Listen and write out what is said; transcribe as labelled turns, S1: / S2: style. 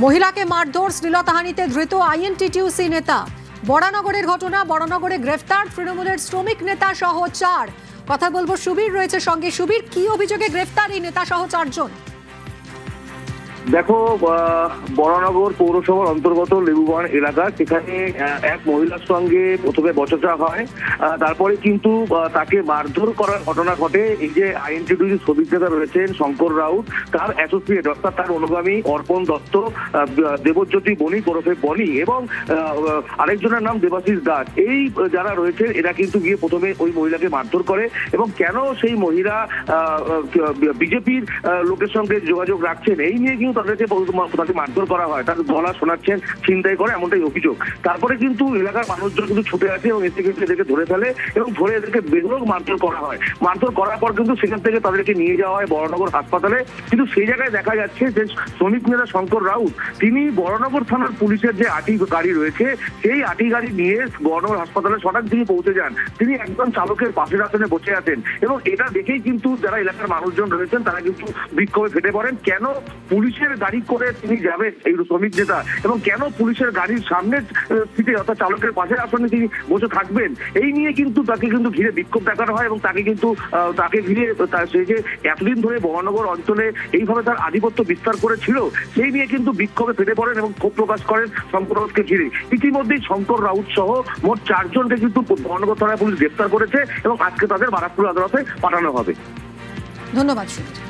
S1: মহিলাকে মারধর শ্লীলতাহানিতে ধৃত আইএনটিটিউসি নেতা। বরানগরের ঘটনা, বরানগরে গ্রেফতার তৃণমূলের শ্রমিক নেতা সহ 4। কথা বলবো, সুবীর রয়েছে সঙ্গে। সুবীর, কি অভিযোগে গ্রেফতার এই নেতা সহ 4 জন?
S2: দেখো, বরানগর পৌরসভার অন্তর্গত লেবুবান এলাকা, সেখানে এক মহিলার সঙ্গে প্রথমে বচসা হয়, তারপরে কিন্তু তাকে মারধর করার ঘটনা ঘটে। এই যে আইএনটিটিউসি শ্রমিক নেতা রয়েছেন শঙ্কর রাউত, তার অ্যাসোসিয়েট অর্থাৎ তার অনুগামী অর্পণ দত্ত, দেবজ্যোতি বণিক ওরফে বনি এবং আরেকজনের নাম দেবাশিস দাস, এই যারা রয়েছেন এরা কিন্তু গিয়ে প্রথমে ওই মহিলাকে মারধর করে। এবং কেন সেই মহিলা বিজেপির লোকের সঙ্গে যোগাযোগ রাখছেন এই নিয়ে কিন্তু তাকে মারধর করা হয়, তার গলা শোনাচ্ছেন, ছিনতাই করে, এমনটাই অভিযোগ। তারপরে কিন্তু এলাকার মানুষজন কিন্তু ছুটে আসে এবং এসে কিন্তু এদেরকে ধরে ফেলে এবং ধরে এদেরকে বেধড়ক মারধর করা হয়। মারধর করার পর কিন্তু সেখান থেকে তাদেরকে নিয়ে যাওয়া হয় বরানগর হাসপাতালে। কিন্তু সেই জায়গায় দেখা যাচ্ছে যে শ্রমিক নেতা শঙ্কর রাউত তিনি বরানগর থানার পুলিশের যে আটি গাড়ি রয়েছে সেই আটি গাড়ি নিয়ে বরানগর হাসপাতালে সড়ক দিয়ে পৌঁছে যান। তিনি একদম চালকের পাশের আসনে বসে আছেন এবং এটা দেখেই কিন্তু যারা এলাকার মানুষজন রয়েছেন তারা কিন্তু বিক্ষোভে ফেটে পড়েন। কেন পুলিশের গাড়ি করে তিনি যাবেন এই শ্রমিক নেতা, এবং কেন পুলিশের গাড়ির সামনের সিটে অর্থাৎ চালকের পাশের আসনে তিনি বসে থাকবেন, এই নিয়ে কিন্তু তাকে কিন্তু ঘিরে বিক্ষোভ দেখানো হয়। এবং তাকে ঘিরে সেই যে এতদিন ধরে বরানগর অঞ্চলে এইভাবে তার আধিপত্য বিস্তার করেছিল সেই নিয়ে কিন্তু বিক্ষোভে ফেটে পড়েন এবং ক্ষোভ প্রকাশ করেন শঙ্কর রাউতকে ঘিরে। ইতিমধ্যেই শঙ্কর রাউত সহ মোট 4 জনকে কিন্তু বরানগর থানায় পুলিশ গ্রেফতার করেছে এবং আজকে তাদের বারাকপুর আদালতে পাঠানো হবে।
S1: ধন্যবাদ সুবীর।